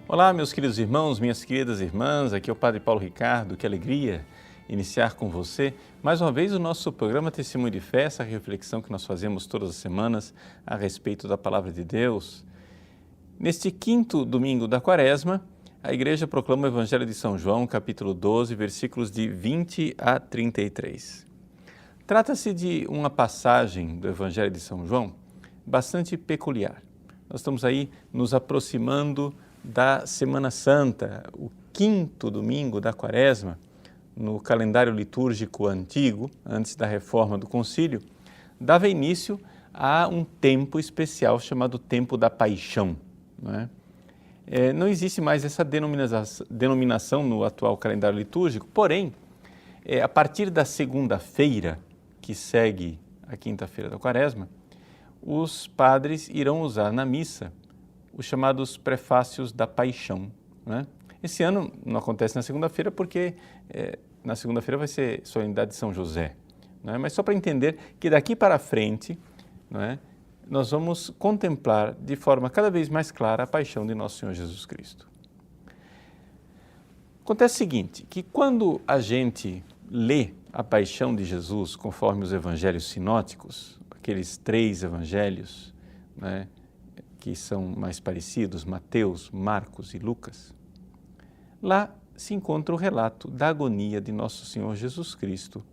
Olá, meus queridos irmãos, minhas queridas irmãs, aqui é o Padre Paulo Ricardo, que alegria iniciar com você mais uma vez o nosso programa Testemunho de Fé, essa reflexão que nós fazemos todas as semanas a respeito da Palavra de Deus. Neste quinto domingo da Quaresma, a Igreja proclama o Evangelho de São João, capítulo 12, versículos de 20 a 33. Trata-se de uma passagem do Evangelho de São João bastante peculiar. Nós estamos aí nos aproximando da Semana Santa, o quinto domingo da Quaresma, no calendário litúrgico antigo, antes da reforma do concílio, dava início a um tempo especial chamado Tempo da Paixão. Não existe mais essa denominação no atual calendário litúrgico, porém, a partir da segunda-feira, que segue a quinta-feira da Quaresma, os padres irão usar na missa os chamados prefácios da Paixão. Esse ano não acontece na segunda-feira porque na segunda-feira vai ser solenidade de São José. Mas só para entender que daqui para frente nós vamos contemplar de forma cada vez mais clara a paixão de Nosso Senhor Jesus Cristo. Acontece o seguinte, que quando a gente lê a paixão de Jesus conforme os evangelhos sinóticos, aqueles 3 evangelhos, que são mais parecidos, Mateus, Marcos e Lucas, lá se encontra o relato da agonia de Nosso Senhor Jesus Cristo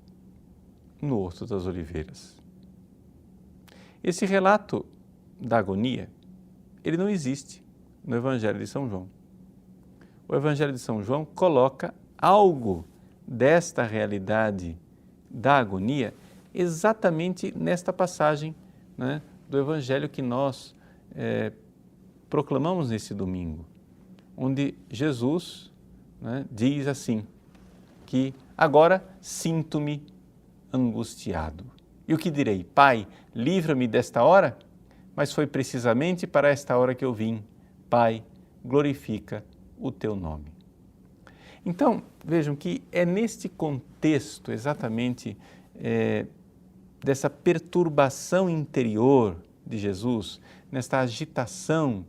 no Horto das Oliveiras. Esse relato da agonia, ele não existe no Evangelho de São João. O Evangelho de São João coloca algo desta realidade da agonia exatamente nesta passagem do Evangelho que nós proclamamos nesse domingo, onde Jesus diz assim, que agora sinto-me angustiado. E o que direi? Pai, livra-me desta hora? Mas foi precisamente para esta hora que eu vim. Pai, glorifica o teu nome. Então, vejam que é neste contexto exatamente dessa perturbação interior de Jesus, nesta agitação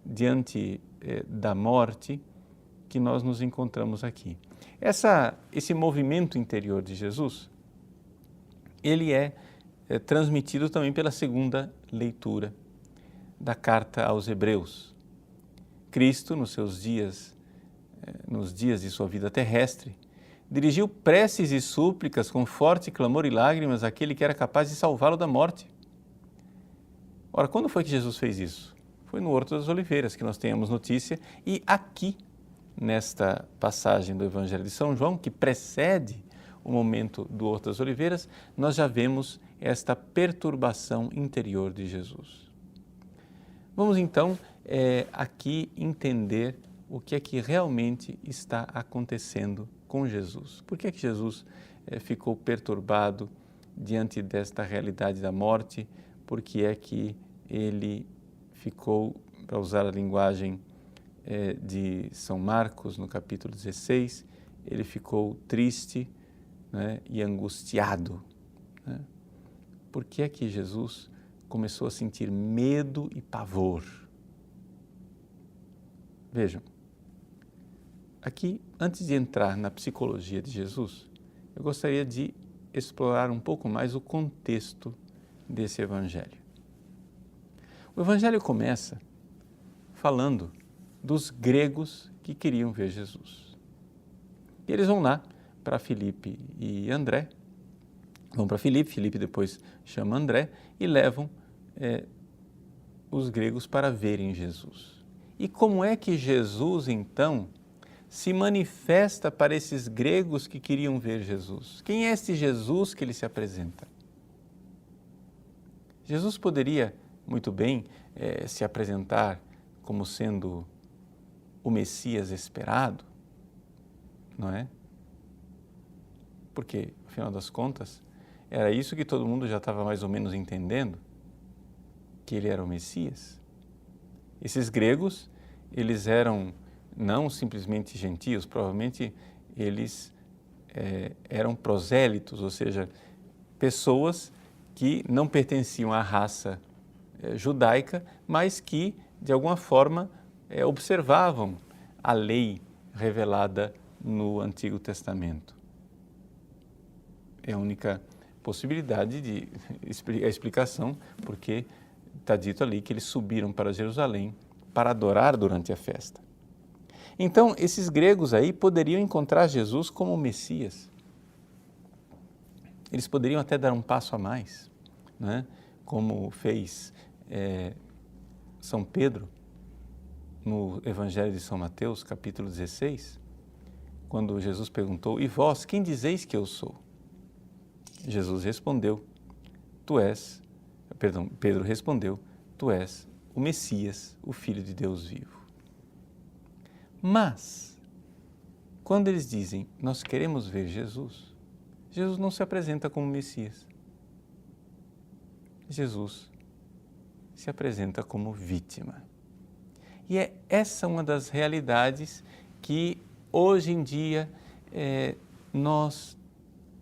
diante da morte, que nós nos encontramos aqui. Esse movimento interior de Jesus, ele é transmitido também pela segunda leitura da carta aos Hebreus. Cristo, nos dias de sua vida terrestre, dirigiu preces e súplicas com forte clamor e lágrimas àquele que era capaz de salvá-lo da morte. Ora, quando foi que Jesus fez isso? Foi no Horto das Oliveiras que nós temos notícia, e aqui, nesta passagem do Evangelho de São João, que precede o momento do Horto das Oliveiras, nós já vemos esta perturbação interior de Jesus. Vamos então aqui entender o que é que realmente está acontecendo com Jesus. Por que é que Jesus ficou perturbado diante desta realidade da morte? Por que é que ele ficou, para usar a linguagem de São Marcos, no capítulo 16, ele ficou triste e angustiado. Por que é que Jesus começou a sentir medo e pavor? Vejam, aqui, antes de entrar na psicologia de Jesus, eu gostaria de explorar um pouco mais o contexto desse Evangelho. O Evangelho começa falando dos gregos que queriam ver Jesus. E eles vão lá para Filipe e André, vão para Filipe depois chama André e levam os gregos para verem Jesus. E como é que Jesus, então, se manifesta para esses gregos que queriam ver Jesus? Quem é esse Jesus que ele se apresenta? Jesus poderia muito bem se apresentar como sendo o Messias esperado, não é? Porque, afinal das contas, era isso que todo mundo já estava mais ou menos entendendo, que ele era o Messias. Esses gregos, eles eram não simplesmente gentios, provavelmente eles eram prosélitos, ou seja, pessoas que não pertenciam à raça judaica, mas que, de alguma forma, observavam a lei revelada no Antigo Testamento. É a única possibilidade de a explicação, porque está dito ali que eles subiram para Jerusalém para adorar durante a festa. Então, esses gregos aí poderiam encontrar Jesus como o Messias. Eles poderiam até dar um passo a mais, né? Como fez São Pedro no Evangelho de São Mateus, capítulo 16, quando Jesus perguntou: "E vós, quem dizeis que eu sou?" Jesus respondeu: Pedro respondeu: "Tu és o Messias, o Filho de Deus vivo." Mas, quando eles dizem: "Nós queremos ver Jesus", Jesus não se apresenta como Messias. Jesus se apresenta como vítima. E é essa uma das realidades que hoje em dia nós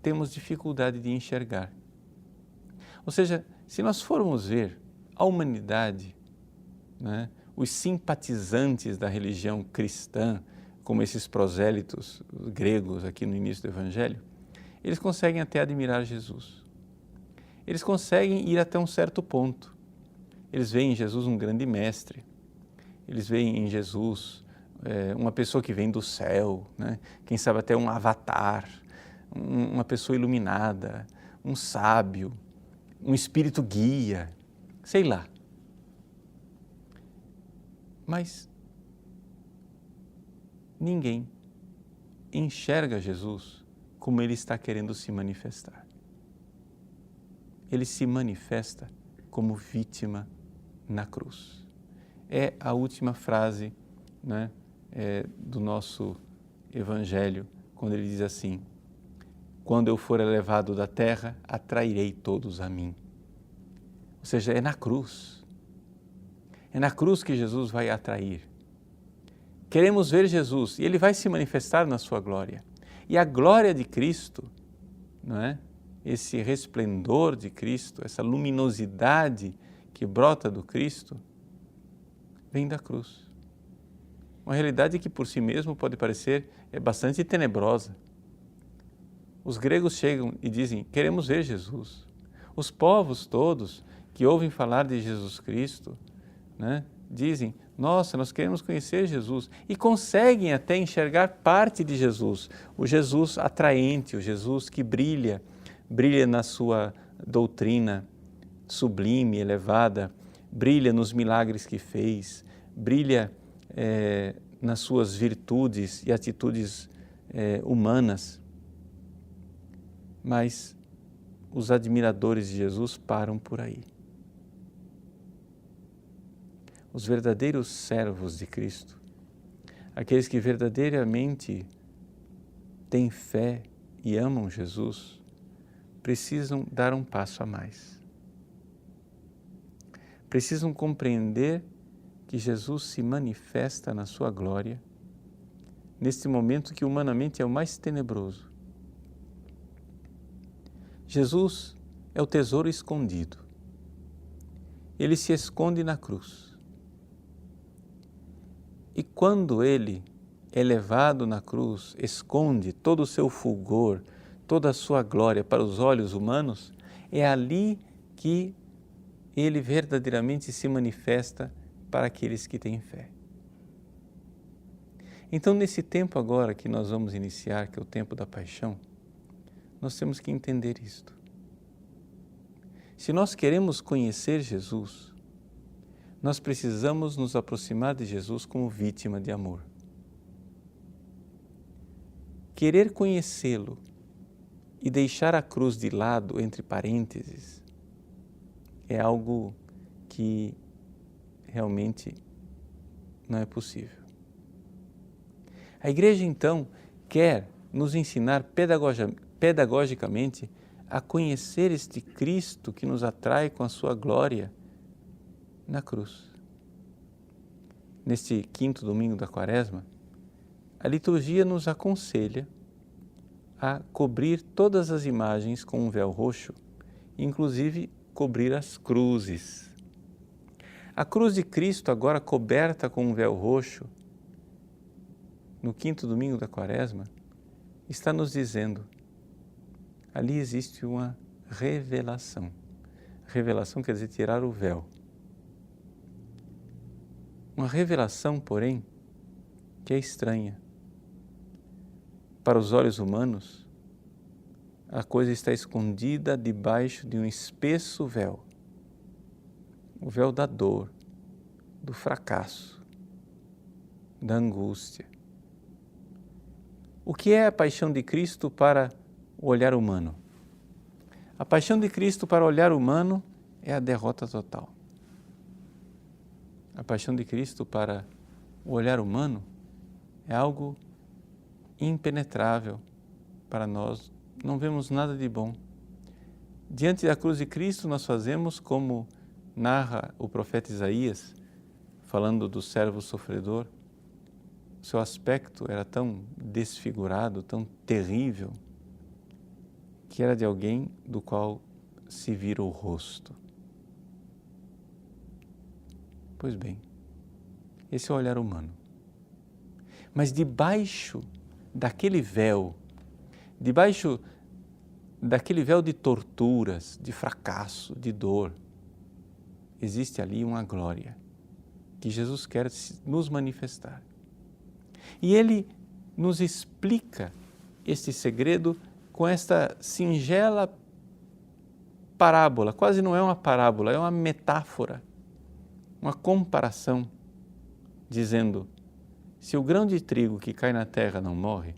temos dificuldade de enxergar. Ou seja, se nós formos ver a humanidade, né, os simpatizantes da religião cristã, como esses prosélitos gregos aqui no início do Evangelho, eles conseguem até admirar Jesus. Eles conseguem ir até um certo ponto. Eles veem em Jesus um grande mestre. Eles veem em Jesus uma pessoa que vem do céu, né? Quem sabe até um avatar, uma pessoa iluminada, um sábio, um espírito guia, sei lá. Mas ninguém enxerga Jesus como ele está querendo se manifestar. Ele se manifesta como vítima na cruz. É a última frase, né, do nosso Evangelho, quando ele diz assim: "Quando eu for elevado da terra, atrairei todos a mim." Ou seja, é na cruz. É na cruz que Jesus vai atrair. Queremos ver Jesus e ele vai se manifestar na sua glória. E a glória de Cristo, não é? Esse resplendor de Cristo, essa luminosidade que brota do Cristo, vem da cruz. Uma realidade que por si mesmo pode parecer bastante tenebrosa. Os gregos chegam e dizem: "Queremos ver Jesus." Os povos todos que ouvem falar de Jesus Cristo, né, dizem: "Nossa, nós queremos conhecer Jesus." E conseguem até enxergar parte de Jesus, o Jesus atraente, o Jesus que brilha na sua doutrina sublime, elevada, brilha nos milagres que fez, brilha nas suas virtudes e atitudes humanas. Mas os admiradores de Jesus param por aí. Os verdadeiros servos de Cristo, aqueles que verdadeiramente têm fé e amam Jesus, precisam dar um passo a mais. Precisam compreender que Jesus se manifesta na sua glória, neste momento que humanamente é o mais tenebroso. Jesus é o tesouro escondido. Ele se esconde na cruz. E quando ele é levado na cruz, esconde todo o seu fulgor, toda a sua glória para os olhos humanos, é ali que ele verdadeiramente se manifesta para aqueles que têm fé. Então, nesse tempo agora que nós vamos iniciar, que é o tempo da paixão, nós temos que entender isto. Se nós queremos conhecer Jesus, nós precisamos nos aproximar de Jesus como vítima de amor. Querer conhecê-lo e deixar a cruz de lado, entre parênteses, é algo que realmente não é possível. A Igreja, então, quer nos ensinar pedagogicamente a conhecer este Cristo que nos atrai com a sua glória na cruz. Neste quinto domingo da Quaresma, a liturgia nos aconselha a cobrir todas as imagens com um véu roxo, inclusive cobrir as cruzes. A cruz de Cristo, agora coberta com um véu roxo, no 5º domingo da Quaresma, está nos dizendo, ali existe uma revelação. Revelação quer dizer tirar o véu. Uma revelação, porém, que é estranha. Para os olhos humanos, a coisa está escondida debaixo de um espesso véu. O véu da dor, do fracasso, da angústia. O que é a paixão de Cristo para o olhar humano? A paixão de Cristo para o olhar humano é a derrota total. A paixão de Cristo para o olhar humano é algo impenetrável para nós. Não vemos nada de bom. Diante da cruz de Cristo nós fazemos como narra o profeta Isaías, falando do servo sofredor. Seu aspecto era tão desfigurado, tão terrível, que era de alguém do qual se vira o rosto. Pois bem, esse é o olhar humano. Mas debaixo daquele véu, debaixo daquele véu de torturas, de fracasso, de dor, existe ali uma glória que Jesus quer nos manifestar. E Ele nos explica este segredo com esta singela parábola, quase não é uma parábola, é uma metáfora, uma comparação, dizendo, se o grão de trigo que cai na terra não morre,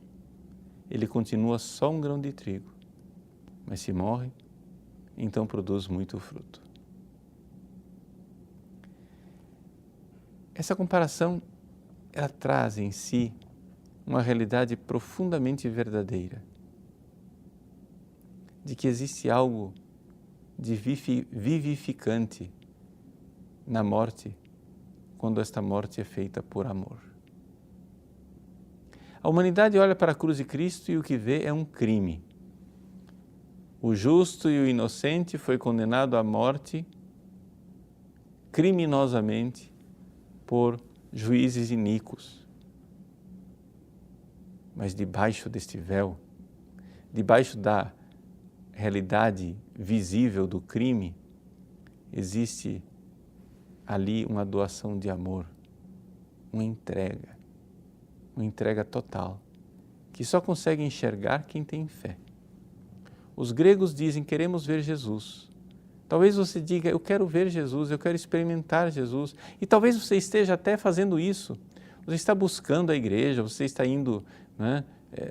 ele continua só um grão de trigo, mas se morre, então produz muito fruto. Essa comparação, ela traz em si uma realidade profundamente verdadeira, de que existe algo de vivificante na morte, quando esta morte é feita por amor. A humanidade olha para a cruz de Cristo e o que vê é um crime. O justo e o inocente foi condenado à morte criminosamente por juízes iníquos. Mas debaixo deste véu, debaixo da realidade visível do crime, existe ali uma doação de amor, uma entrega total, que só consegue enxergar quem tem fé. Os gregos dizem, queremos ver Jesus. Talvez você diga, eu quero ver Jesus, eu quero experimentar Jesus. E talvez você esteja até fazendo isso. Você está buscando a igreja, você está indo, né,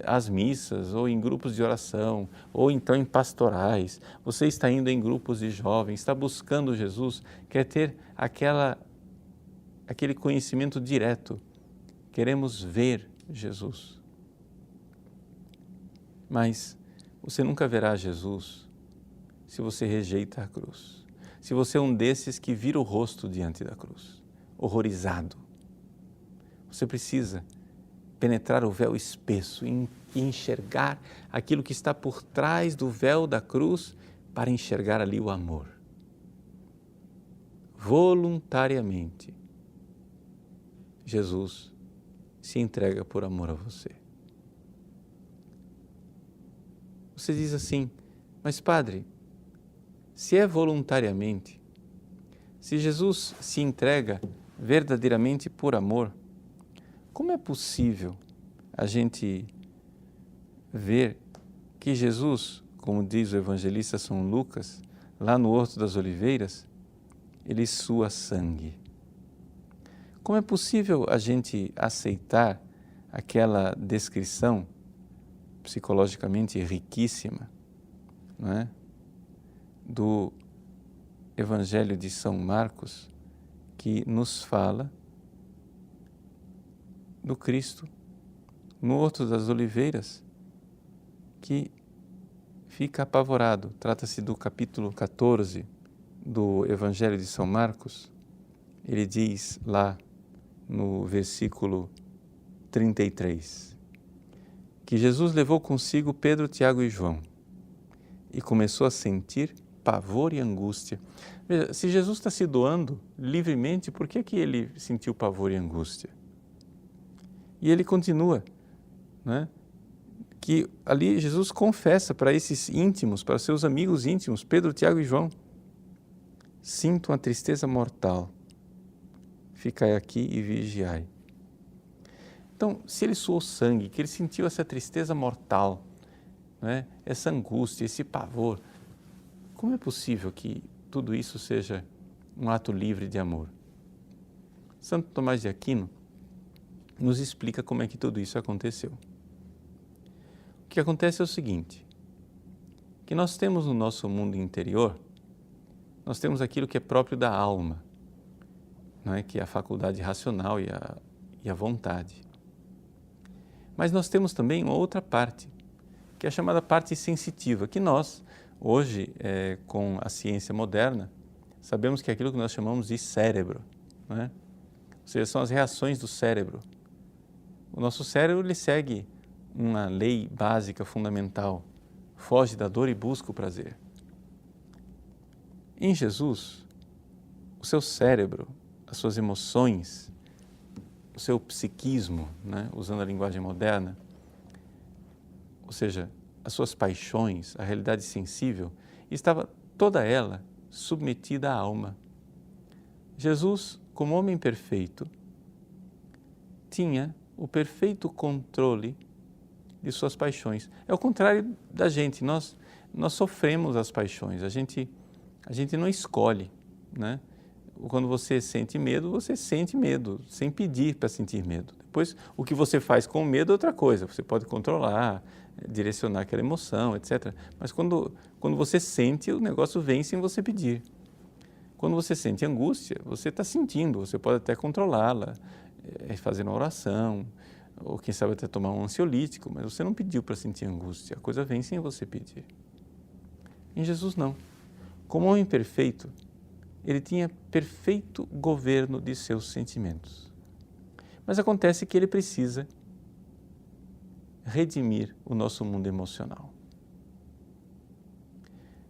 às missas, ou em grupos de oração, ou então em pastorais. Você está indo em grupos de jovens, está buscando Jesus, quer ter aquele conhecimento direto. Queremos ver Jesus. Mas você nunca verá Jesus se você rejeita a cruz. Se você é um desses que vira o rosto diante da cruz, horrorizado. Você precisa penetrar o véu espesso e enxergar aquilo que está por trás do véu da cruz para enxergar ali o amor. Voluntariamente, Jesus se entrega por amor a você. Você diz assim, mas Padre, se é voluntariamente, se Jesus se entrega verdadeiramente por amor, como é possível a gente ver que Jesus, como diz o evangelista São Lucas, lá no Horto das Oliveiras, ele sua sangue? Como é possível a gente aceitar aquela descrição psicologicamente riquíssima, não é? Do Evangelho de São Marcos, que nos fala do Cristo no Horto das Oliveiras, que fica apavorado. Trata-se do capítulo 14 do Evangelho de São Marcos. Ele diz lá no versículo 33, que Jesus levou consigo Pedro, Tiago e João e começou a sentir pavor e angústia. Veja, se Jesus está se doando livremente, por que ele sentiu pavor e angústia? E ele continua, né? Que ali Jesus confessa para esses íntimos, para seus amigos íntimos, Pedro, Tiago e João: sinto uma tristeza mortal, ficai aqui e vigiai. Então, se ele suou sangue, que ele sentiu essa tristeza mortal, né? Essa angústia, esse pavor, como é possível que tudo isso seja um ato livre de amor? Santo Tomás de Aquino nos explica como é que tudo isso aconteceu. O que acontece é o seguinte, que nós temos no nosso mundo interior, nós temos aquilo que é próprio da alma, não é? Que é a faculdade racional e a vontade. Mas nós temos também uma outra parte, que é a chamada parte sensitiva, que nós, hoje, com a ciência moderna, sabemos que é aquilo que nós chamamos de cérebro, não é? Ou seja, são as reações do cérebro. O nosso cérebro ele segue uma lei básica, fundamental, foge da dor e busca o prazer. Em Jesus, o seu cérebro, as suas emoções, o seu psiquismo, né, usando a linguagem moderna, ou seja, as suas paixões, a realidade sensível, estava toda ela submetida à alma. Jesus, como homem perfeito, tinha o perfeito controle de suas paixões. É o contrário da gente, nós sofremos as paixões, a gente não escolhe, né? Quando você sente medo sem pedir para sentir medo. Depois, o que você faz com o medo é outra coisa, você pode controlar, direcionar aquela emoção, etc. Mas quando você sente, o negócio vem sem você pedir. Quando você sente angústia, você está sentindo, você pode até controlá-la, fazer uma oração, ou quem sabe até tomar um ansiolítico, mas você não pediu para sentir angústia, a coisa vem sem você pedir. Em Jesus não. Como homem perfeito, ele tinha perfeito governo de seus sentimentos. Mas acontece que ele precisa redimir o nosso mundo emocional.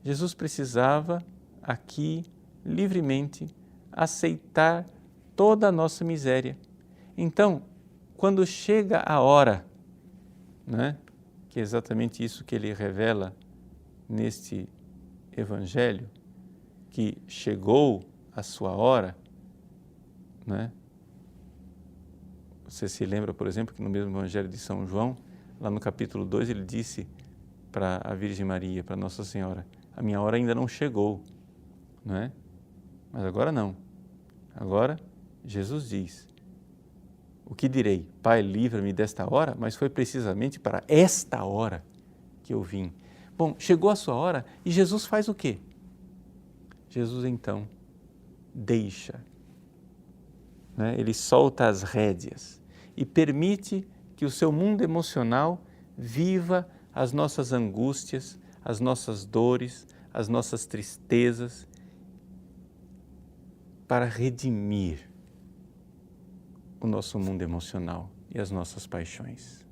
Jesus precisava aqui livremente aceitar toda a nossa miséria. Então, quando chega a hora, né, que é exatamente isso que ele revela neste Evangelho, que chegou a sua hora, né? Você se lembra, por exemplo, que no mesmo Evangelho de São João, lá no capítulo 2, ele disse para a Virgem Maria, para Nossa Senhora: a minha hora ainda não chegou, não é? Mas agora não. Agora Jesus diz: o que direi? Pai, livra-me desta hora, mas foi precisamente para esta hora que eu vim. Bom, chegou a sua hora e Jesus faz o quê? Jesus então deixa, né? Ele solta as rédeas e permite que o seu mundo emocional viva as nossas angústias, as nossas dores, as nossas tristezas, para redimir o nosso mundo emocional e as nossas paixões.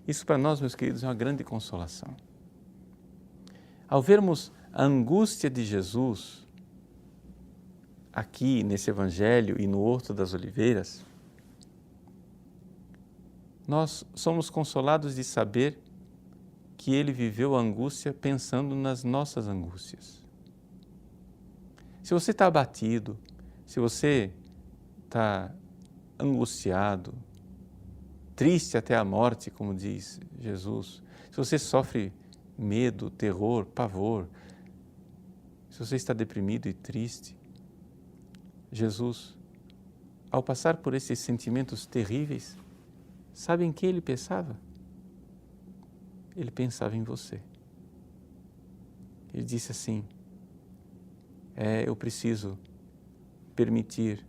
Isso para nós, meus queridos, é uma grande consolação. Ao vermos a angústia de Jesus aqui nesse Evangelho e no Horto das Oliveiras, nós somos consolados de saber que ele viveu a angústia pensando nas nossas angústias. Se você está abatido, se você está angustiado, triste até a morte, como diz Jesus, se você sofre medo, terror, pavor, se você está deprimido e triste, Jesus, ao passar por esses sentimentos terríveis, sabe em que ele pensava? Ele pensava em você. Ele disse assim: eu preciso permitir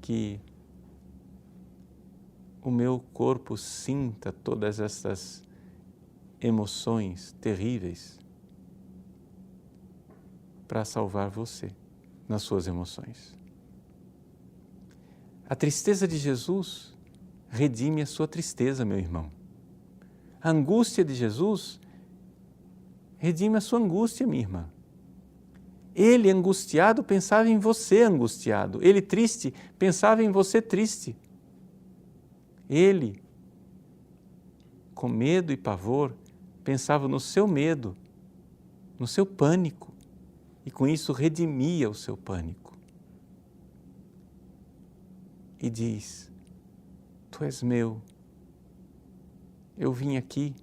que o meu corpo sinta todas essas emoções terríveis para salvar você nas suas emoções. A tristeza de Jesus redime a sua tristeza, meu irmão. A angústia de Jesus redime a sua angústia, minha irmã. Ele, angustiado, pensava em você angustiado. Ele, triste, pensava em você triste. Ele, com medo e pavor, pensava no seu medo, no seu pânico, e com isso redimia o seu pânico. E diz: Tu és meu, eu vim aqui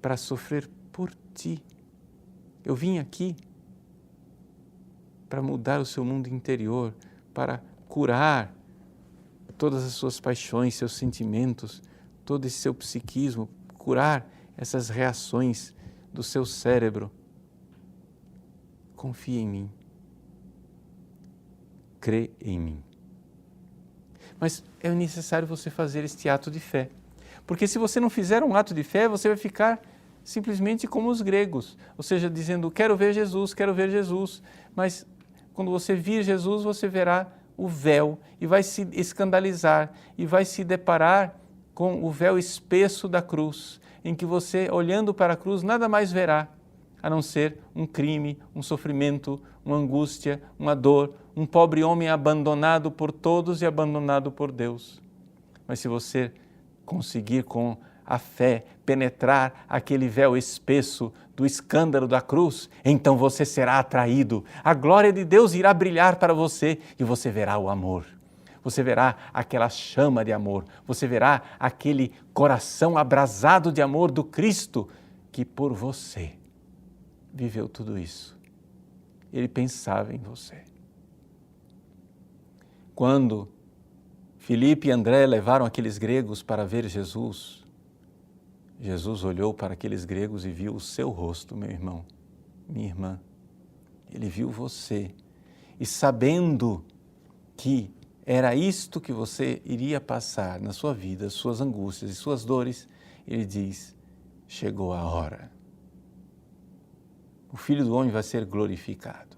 para sofrer por ti, eu vim aqui para mudar o seu mundo interior, para curar todas as suas paixões, seus sentimentos, todo esse seu psiquismo, curar essas reações do seu cérebro. Confia em mim. Crê em mim. Mas é necessário você fazer este ato de fé. Porque se você não fizer um ato de fé, você vai ficar simplesmente como os gregos. Ou seja, dizendo, quero ver Jesus, quero ver Jesus. Mas quando você vir Jesus, você verá o véu e vai se escandalizar e vai se deparar com o véu espesso da cruz, em que você, olhando para a cruz, nada mais verá, a não ser um crime, um sofrimento, uma angústia, uma dor, um pobre homem abandonado por todos e abandonado por Deus. Mas se você conseguir com a fé penetrar aquele véu espesso do escândalo da cruz, então você será atraído, a glória de Deus irá brilhar para você e você verá o amor. Você verá aquela chama de amor, você verá aquele coração abrasado de amor do Cristo que por você viveu tudo isso. Ele pensava em você. Quando Filipe e André levaram aqueles gregos para ver Jesus, Jesus olhou para aqueles gregos e viu o seu rosto, meu irmão, minha irmã. Ele viu você e sabendo que era isto que você iria passar na sua vida, suas angústias e suas dores, ele diz, chegou a hora. O Filho do Homem vai ser glorificado.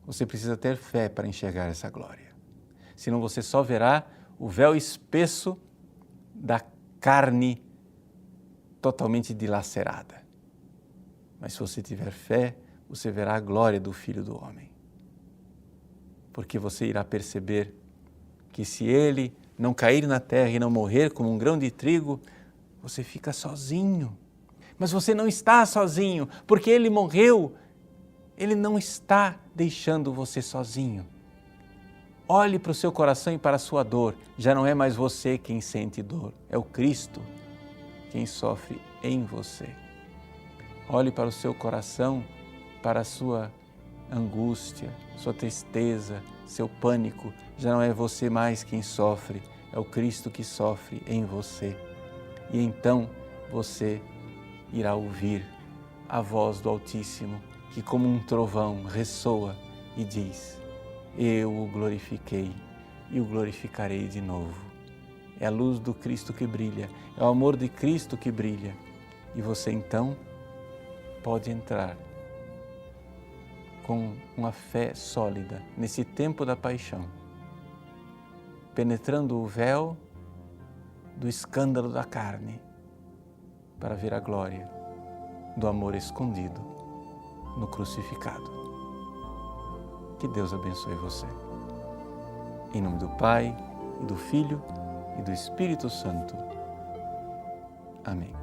Você precisa ter fé para enxergar essa glória. Senão você só verá o véu espesso da carne totalmente dilacerada. Mas se você tiver fé, você verá a glória do Filho do Homem. Porque você irá perceber que se ele não cair na terra e não morrer como um grão de trigo, você fica sozinho. Mas você não está sozinho, porque ele morreu. Ele não está deixando você sozinho. Olhe para o seu coração e para a sua dor. Já não é mais você quem sente dor, é o Cristo quem sofre em você. Olhe para o seu coração, para a sua angústia, sua tristeza, seu pânico. Já não é você mais quem sofre, é o Cristo que sofre em você. E então você irá ouvir a voz do Altíssimo, que como um trovão ressoa e diz, eu o glorifiquei e o glorificarei de novo. É a luz do Cristo que brilha, é o amor de Cristo que brilha. E você então pode entrar com uma fé sólida nesse tempo da paixão, penetrando o véu do escândalo da carne, para ver a glória do amor escondido no crucificado. Que Deus abençoe você. Em nome do Pai, e do Filho, e do Espírito Santo. Amém.